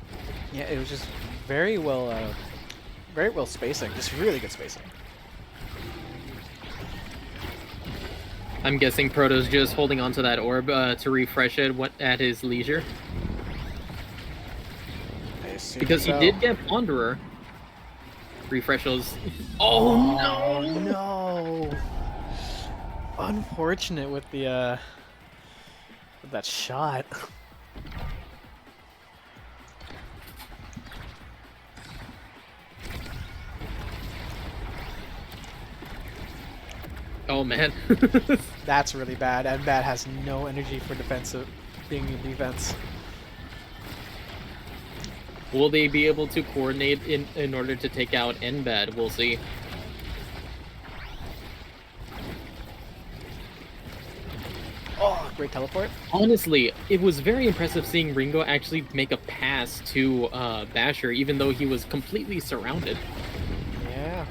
yeah, it was just very well spacing, just really good spacing. I'm guessing Proto's just holding onto that orb to refresh it at his leisure. I assume Because he so. did get Ponderer. Refresh those. Oh Oh no! no! Unfortunate with the with that shot. Oh man. That's really bad, and Bad has no energy for being in defense. Will they be able to coordinate in order to take out Enbad? We'll see. Oh, great teleport. Honestly, it was very impressive seeing Ringo actually make a pass to Basher, even though he was completely surrounded. Yeah.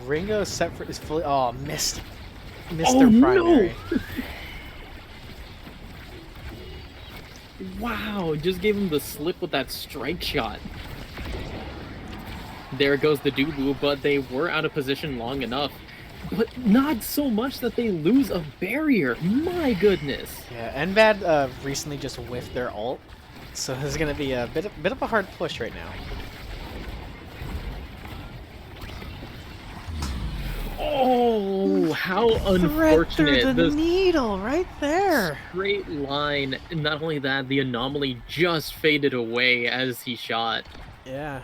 Ringo set for is fully. Oh, missed Oh, their no! primary. Wow, just gave him the slip with that strike shot. There goes the Dubu, but they were out of position long enough. But not so much that they lose a barrier. My goodness. Yeah, Enbad recently just whiffed their ult, so this is gonna be a bit of a hard push right now. Oh, how Thread through unfortunate. the The needle right there. straight line. And not only that, the anomaly just faded away as he shot. Yeah.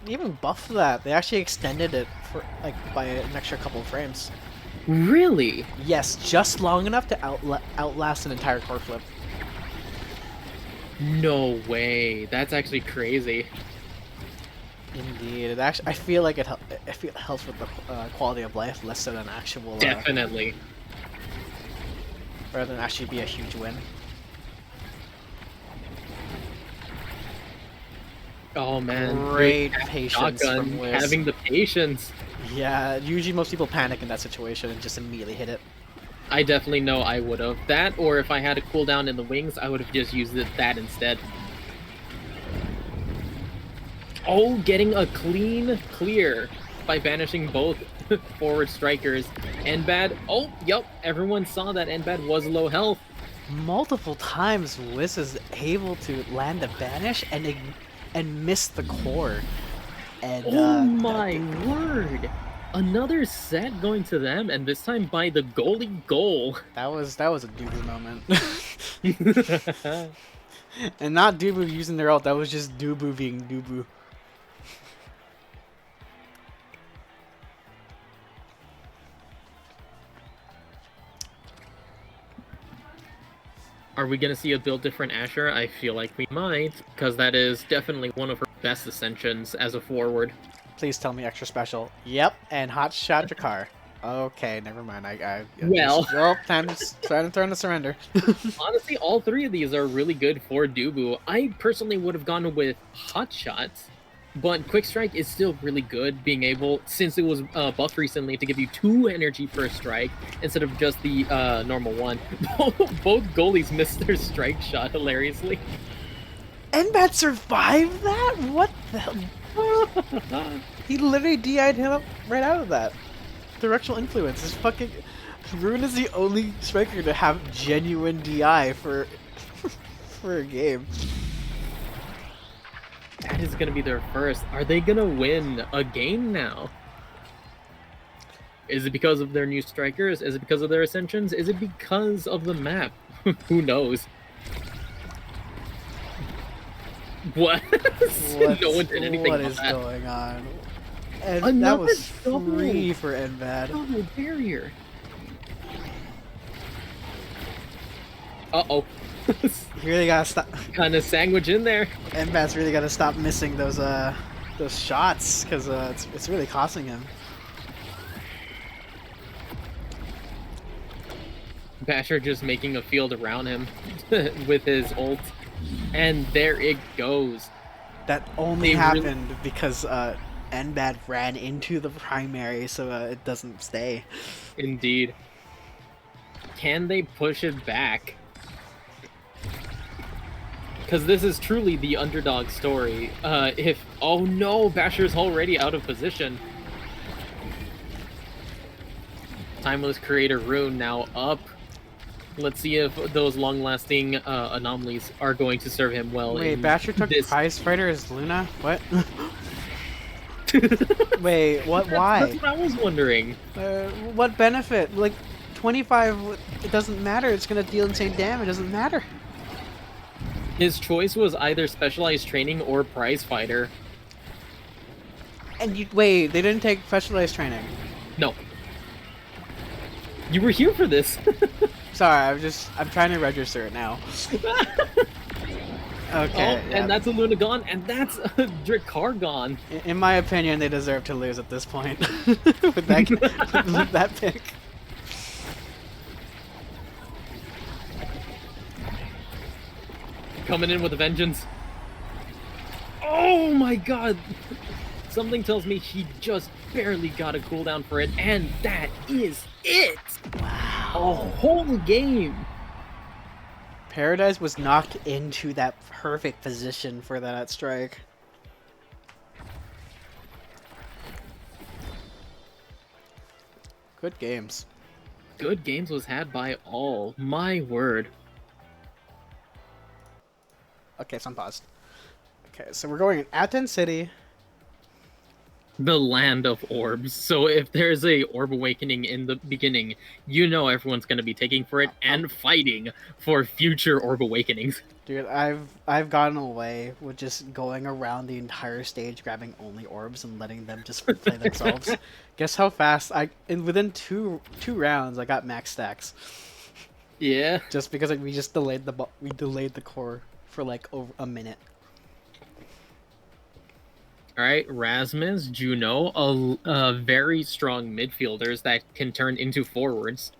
They even buffed that. They actually extended it for like by an extra couple of frames. Really? Yes, just long enough to outlast an entire core flip. No way. That's actually crazy. Indeed, it actually. I feel like it helps with the quality of life less than an actual. Definitely. Rather than actually be a huge win. Oh man. Great Good patience shotgun, from Wiz. having the patience. Yeah, usually most people panic in that situation and just immediately hit it. I definitely know I would have. That, or if I had a cooldown in the wings, I would have just used that instead. Oh, getting a clean clear by banishing both forward strikers. Enbad, oh, yep, everyone saw that Enbad was low health. Multiple times, Wiz is able to land a banish and miss the core. And Oh my word! Another set going to them, and this time by the goalie goal. that was a Dubu moment. And not Dubu using their ult, that was just Dubu being Dubu. Are we gonna see a build different Asher? I feel like we might, because that is definitely one of her best ascensions as a forward. Please tell me extra special. Yep, and hot shot Drakkar. Okay, never mind. Well, Time to turn to surrender. honestly, all three of these are really good for Dubu. I personally would have gone with Hot Shots, but Quick Strike is still really good, being able, since it was buffed recently, to give you 2 energy per strike instead of just the normal one. Both goalies missed their strike shot hilariously. Enbat survived that? What the hell? He literally DI'd him up right out of that. Directional influence is fucking. Rune is the only striker to have genuine DI for for a game. That is going to be their first. Are they going to win a game now? Is it because of their new strikers? Is it because of their ascensions? Is it because of the map? Who knows? What? No one did anything What about is that. going on? And that Another was double. free for Envad. Double barrier. Uh-oh. You really gotta stop. Kind of sandwich in there. Envad's really gotta stop missing those shots because it's really costing him. Basher just making a field around him with his ult. And there it goes. That only They really- happened because Enbad ran into the primary, so it doesn't stay. Indeed. Can they push it back? Because this is truly the underdog story. Oh no, Basher's already out of position. Timeless Creator Rune now up. Let's see if those long-lasting anomalies are going to serve him well. Wait, in Basher took this. prize fighter as Luna? What? Wait, what? Why? That's what I was wondering. What benefit? Like, 25, it doesn't matter. It's gonna deal insane damage. It doesn't matter. His choice was either specialized training or prize fighter. And wait, they didn't take specialized training. No. You were here for this. Sorry, I'm trying to register it now. Okay. Oh, and that's a Luna gone, and that's a Drakkar gone. In my opinion, they deserve to lose at this point with with that pick. Coming in with a vengeance. Oh my god! Something tells me he just barely got a cooldown for it, and that is it! Wow. A whole game! Paradise was knocked into that perfect position for that strike. Good games. Good games was had by all. My word. Okay, so I'm paused. Okay, so we're going in Aten City. The land of orbs. So if there's a orb awakening in the beginning, you know everyone's going to be taking for it and fighting for future orb awakenings. Dude, I've gotten away with just going around the entire stage grabbing only orbs and letting them just play themselves. Guess how fast within two rounds I got max stacks. Yeah. Just because we just delayed the core for like over a minute. All right, Rasmus, Juno, a very strong midfielders that can turn into forwards.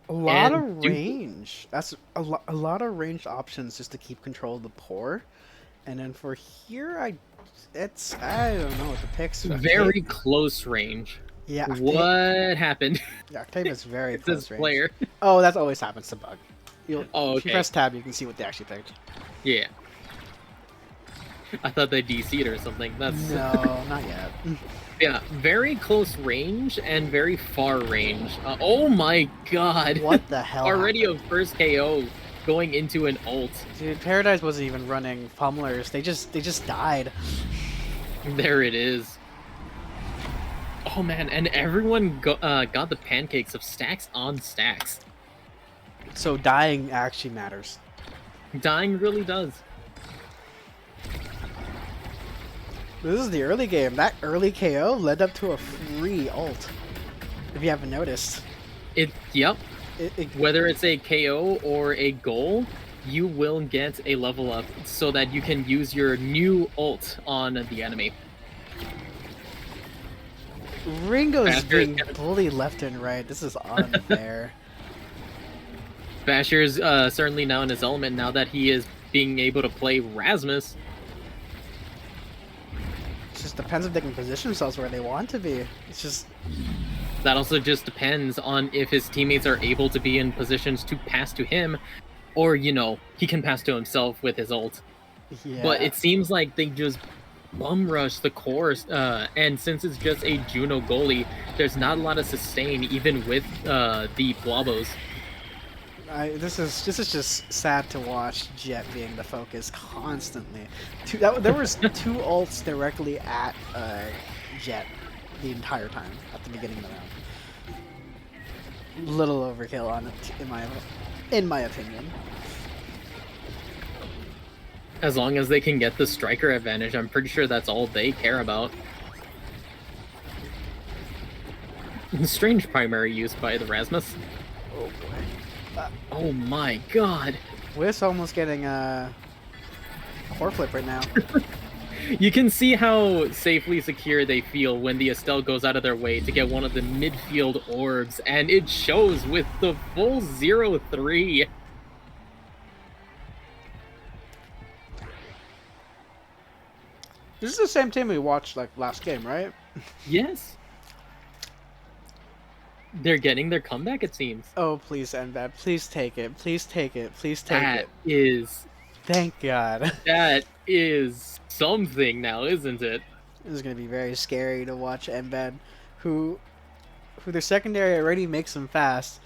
A lot And of range. That's a lot of ranged options just to keep control of the pour. And then for here, I don't know what the picks. Very close range. Yeah. What happened? Yeah, Octavia's very This close range. player. Oh, that always happens to bug. Oh, If you okay. press tab, you can see what they actually picked. Yeah. I thought they DC'd or something. That's No, not yet. yeah, very close range and very far range. Oh my god! What the hell? Already happened? a first KO going into an ult. Dude, Paradise wasn't even running pummelers. They just died. There it is. Oh man, and everyone got the pancakes of stacks on stacks. So dying actually matters. Dying really does. This is the early game. That early KO led up to a free ult. If you haven't noticed. Yep. It, Whether it's a KO or a goal, you will get a level up so that you can use your new ult on the enemy. Ringo's Basher's being gonna- bullied left and right. This is unfair. Basher's certainly now in his element now that he is being able to play Rasmus. It just depends if they can position themselves where they want to be. It's just That also just depends on if his teammates are able to be in positions to pass to him, or, you know, he can pass to himself with his ult. yeah. But it seems like they just bum rush the course, and since it's just a Juno goalie, there's not a lot of sustain even with the Blobos. This is just sad to watch Jet being the focus constantly. There was 2 ults directly at Jet the entire time at the beginning of the round. Little overkill on it, in my opinion. As long as they can get the striker advantage, I'm pretty sure that's all they care about. Strange primary use by the Rasmus. Oh boy. Oh my god. Wiss almost getting a core flip right now. You can see how safely secure they feel when the Estelle goes out of their way to get one of the midfield orbs, and it shows with the full 0-3. This is the same team we watched like last game, right? Yes. They're getting their comeback, it seems. Oh, please end that. Please take it. Please take it. Please take That it. is Thank God. that is something now, isn't it? This is gonna be very scary to watch Embed, who their secondary already makes them fast.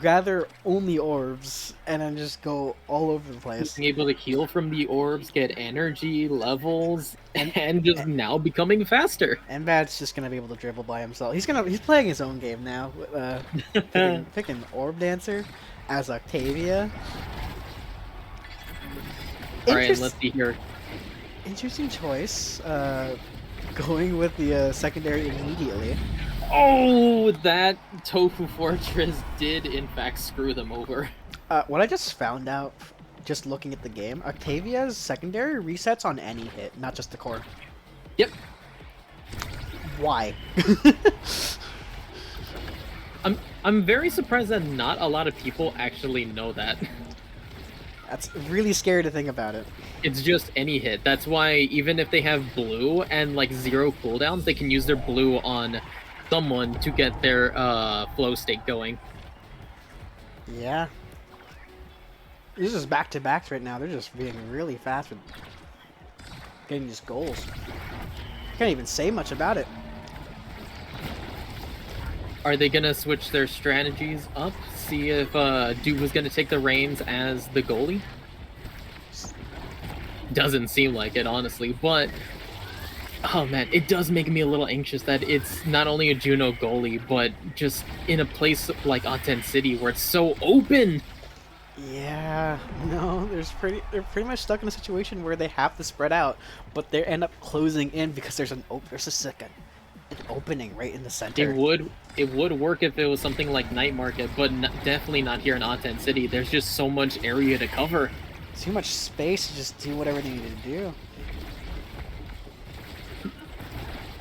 Gather only orbs and then just go all over the place. Being able to heal from the orbs, get energy levels, and just now becoming faster. Embad's just gonna be able to dribble by himself. He's playing his own game now. Picking Orb Dancer as Octavia. Alright, let's see here. Interesting choice. Going with the secondary immediately. Oh, that Tofu Fortress did in fact screw them over. What I just found out, just looking at the game, Octavia's secondary resets on any hit, not just the core. Yep. Why? I'm very surprised that not a lot of people actually know that. That's really scary to think about it. It's just any hit. That's why even if they have blue and like 0 cooldowns, they can use their blue on someone to get their flow state going. Yeah. This is back-to-backs right now. They're just being really fast with getting these goals. Can't even say much about it. Are they gonna switch their strategies up? See if Dude was gonna take the reins as the goalie? Doesn't seem like it, honestly, but oh man, it does make me a little anxious that it's not only a Juno goalie, but just in a place like Aten City where it's so open. Yeah, no, they're pretty much stuck in a situation where they have to spread out, but they end up closing in because there's an opening right in the center. It would work if it was something like Night Market, but definitely not here in Aten City. There's just so much area to cover. Too much space to just do whatever they need to do.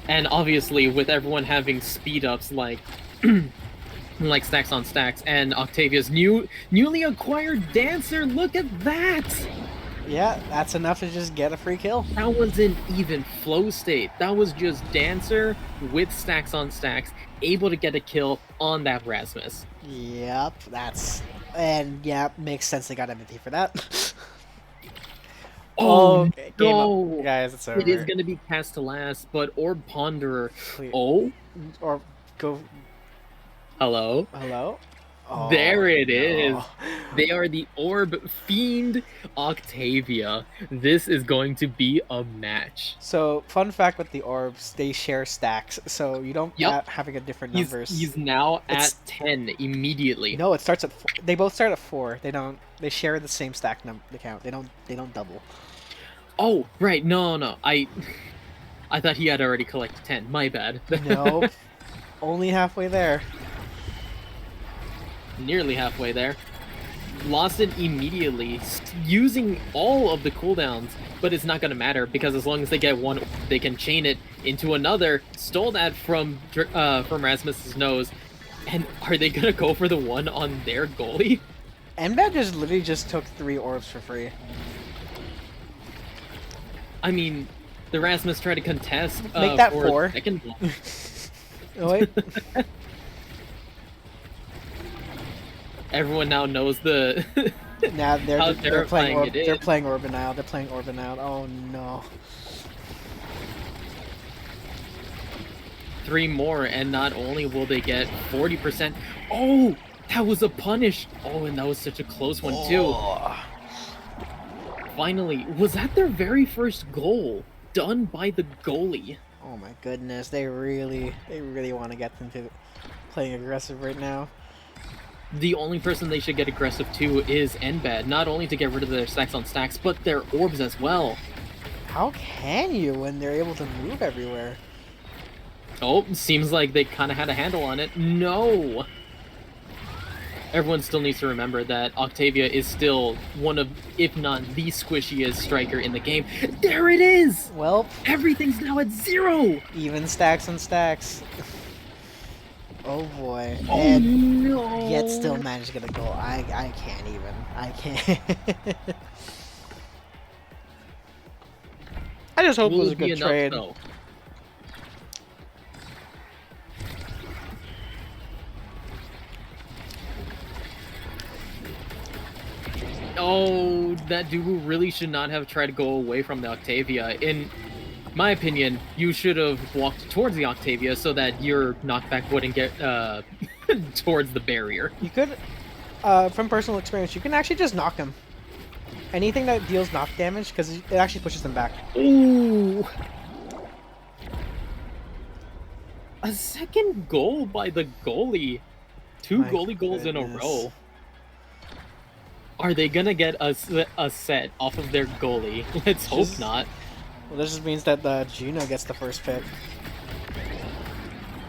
And obviously, with everyone having speed ups like like stacks on stacks, and Octavia's newly acquired dancer, look at that! Yeah, that's enough to just get a free kill. That wasn't even flow state. That was just dancer with stacks on stacks, able to get a kill on that Rasmus. Yep, makes sense they got MVP for that. Oh, game no! up. Guys, it's over. It is going to be cast to last, but Orb Ponderer. Please. Oh, Or go. hello. Hello. Oh, There it no. is. They are the Orb Fiend Octavia. This is going to be a match. So, fun fact with the orbs, they share stacks, so you don't having a different numbers. He's now It's- at 10 immediately. No, it starts at 4. They both start at 4. They share the same stack count. They don't double. Oh, right. No. I thought he had already collected 10. My bad. Nope. Only halfway there. Nearly halfway there. lost it immediately, using all of the cooldowns, but it's not going to matter because as long as they get one, they can chain it into another. Stole that from Rasmus's nose, and are they going to go for the one on their goalie? NBAD just literally just took 3 orbs for free. I mean, the Rasmus tried to contest Make that for 4. second block. Oh, wait. Everyone now knows the Now how they're playing terrifying it is. they're playing Orbinal. They're playing Orbinal. Oh no. 3 more, and not only will they get 40%. Oh, that was a punish. Oh, and that was such a close one too. Oh. Finally, was that their very first goal done by the goalie? Oh my goodness, they really want to get them to playing aggressive right now. The only person they should get aggressive to is NBAD, not only to get rid of their stacks on stacks, but their orbs as well. How can you when they're able to move everywhere? Oh, seems like they kind of had a handle on it. No! Everyone still needs to remember that Octavia is still one of, if not the squishiest striker in the game. There it is! Well, Everything's now at 0! even stacks and stacks. Oh boy. Oh And no! yet still managed to get a goal. I can't even. I can't. I just hope it Will was a be good enough, trade. though? Oh, that Dubu really should not have tried to go away from the Octavia. In my opinion, you should have walked towards the Octavia so that your knockback wouldn't get towards the barrier. You could, from personal experience, you can actually just knock him. Anything that deals knock damage, because it actually pushes them back. Ooh! A second goal by the goalie. 2 My goalie goals in a goodness. row. Are they gonna get a set off of their goalie? Let's hope Just- not. Well, this just means that Juno gets the first pick.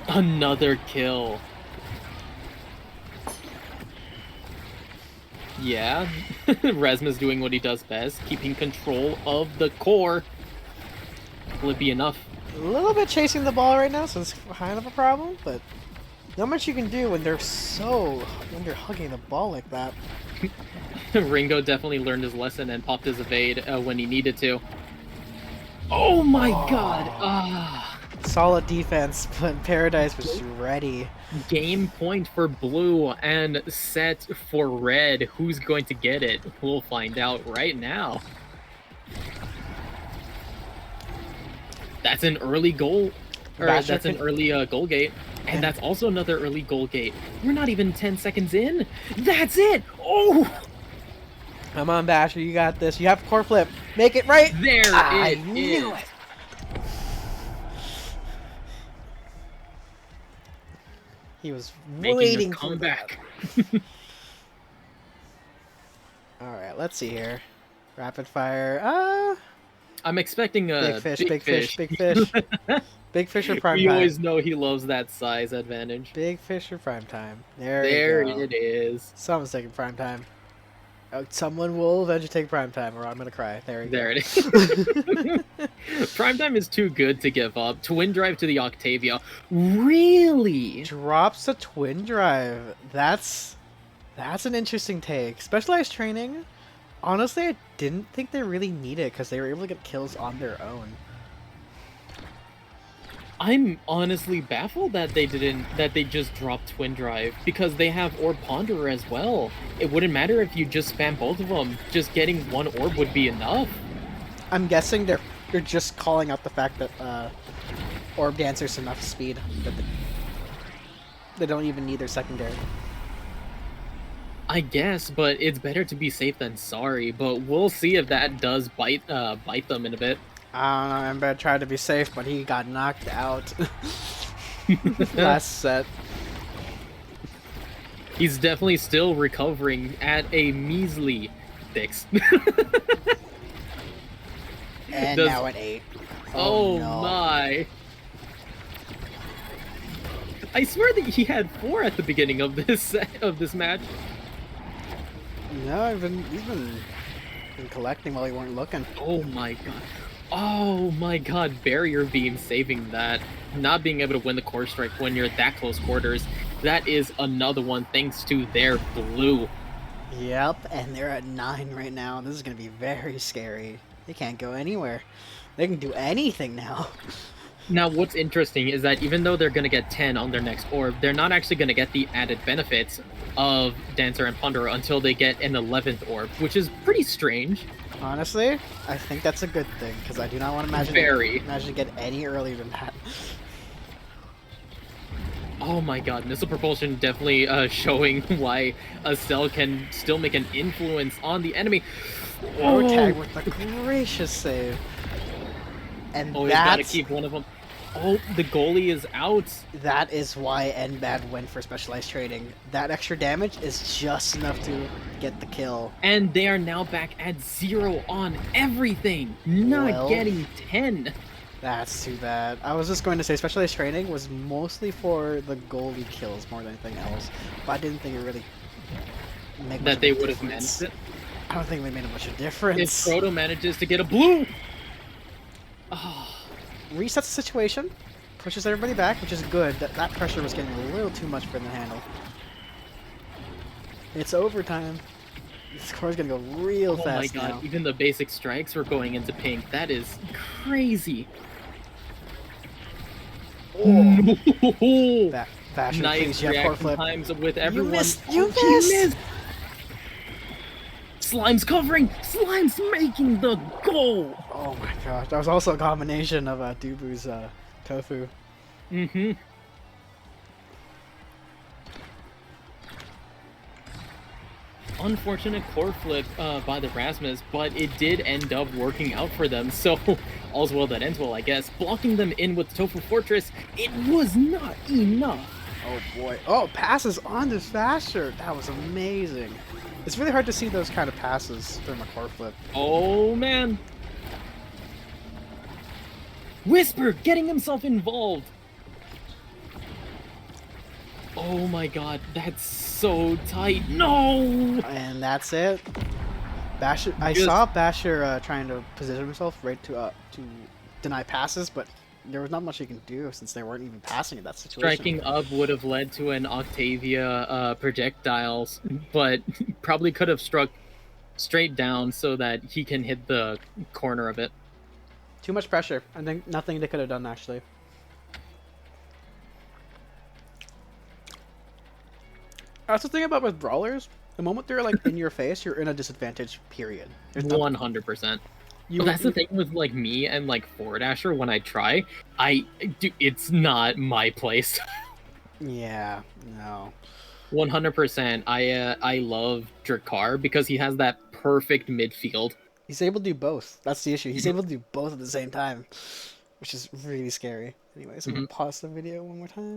Another kill. Yeah, Rasmus doing what he does best, keeping control of the core. Will it be enough? A little bit chasing the ball right now, so it's kind of a problem, but not much you can do when they're hugging the ball like that. Ringo definitely learned his lesson and popped his evade when he needed to. Oh my god! Ah. Solid defense, but Paradise was ready. Game point for blue and set for red. Who's going to get it? We'll find out right now. That's an early goal, or Basher that's an could- early goal gate, and that's also another early goal gate. We're not even 10 seconds in. That's it! Oh! Come on, Basher, you got this. You have core flip. Make it right. There I it knew is. it. He was Making waiting a for comeback. that. All right, let's see here. Rapid fire. I'm expecting a Big fish. Big fish or prime We time. always know he loves that size advantage. Big fish or prime time. There There you go. it is. Someone's taking prime time. Someone will eventually take prime time, or I'm gonna cry. There you There go. it is. Primetime is too good to give up. Twin drive to the Octavia. Really? Drops a twin drive. That's an interesting take. Specialized training. Honestly, I didn't think they really need it because they were able to get kills on their own. I'm honestly baffled that they just dropped Twin Drive because they have Orb Ponderer as well. It wouldn't matter if you just spam both of them. Just getting one orb would be enough. I'm guessing they're just calling out the fact that Orb Dancer's enough speed that they don't even need their secondary. I guess, but it's better to be safe than sorry. But we'll see if that does bite them in a bit. I don't know, I'm gonna try to be safe, but he got knocked out last set. He's definitely still recovering at a measly 6. And Does- now at 8. Oh no. my. I swear that he had 4 at the beginning of this match. No, he's been collecting while we weren't looking. Oh my god. Oh my god, barrier beam saving that. Not being able to win the core strike when you're at that close quarters. That is another one thanks to their blue. Yep, and they're at 9 right now. This is gonna be very scary. They can't go anywhere. They can do anything now. Now, what's interesting is that even though they're going to get 10 on their next orb, they're not actually going to get the added benefits of Dancer and Plunderer until they get an 11th orb, which is pretty strange. Honestly, I think that's a good thing because I do not want to imagine get any earlier than that. Oh my god, Missile Propulsion definitely showing why Estelle can still make an influence on the enemy. Oh, tag with the gracious save. And Always gotta keep one of them. Oh, the goalie is out. That is why NBAD went for specialized training. That extra damage is just enough to get the kill. And they are now back at 0 on everything, not getting 10. That's too bad. I was just going to say specialized training was mostly for the goalie kills more than anything else, but I didn't think it really made that they would have meant it. I don't think they made a much of difference. If Proto manages to get a blue, oh. Resets the situation, pushes everybody back, which is good. That pressure was getting a little too much for them to handle. It's overtime. The score's gonna go real fast. Oh my god, now. Even the basic strikes were going into pink. That is crazy. Oh. Basher, nice reaction times with everyone. You missed! Slime's covering! Slime's making the goal! Oh my gosh, that was also a combination of Dubu's tofu. Mm-hmm. Unfortunate core flip by the Rasmus, but it did end up working out for them, so all's well that ends well, I guess. Blocking them in with Tofu Fortress, it was not enough. Oh boy. Oh, passes on to Basher. That was amazing. It's really hard to see those kind of passes during a core flip. Oh man. Whisper getting himself involved. Oh my god, that's so tight. No! And that's it. Basher. I saw Basher trying to position himself right to deny passes, but there was not much he can do since they weren't even passing in that situation. Striking up would have led to an Octavia projectiles, but probably could have struck straight down so that he can hit the corner of it. Too much pressure. I think nothing they could have done actually. That's the thing about with brawlers. The moment they're like in your face, you're in a disadvantage. Period. 100%. That's the thing with like me and like Forward Asher. When I try, it's not my place. Yeah, no. 100%. I love Drakkar because he has that perfect midfield. He's able to do both. That's the issue. He's able to do both at the same time, which is really scary. Anyways, I'm gonna pause the video one more time.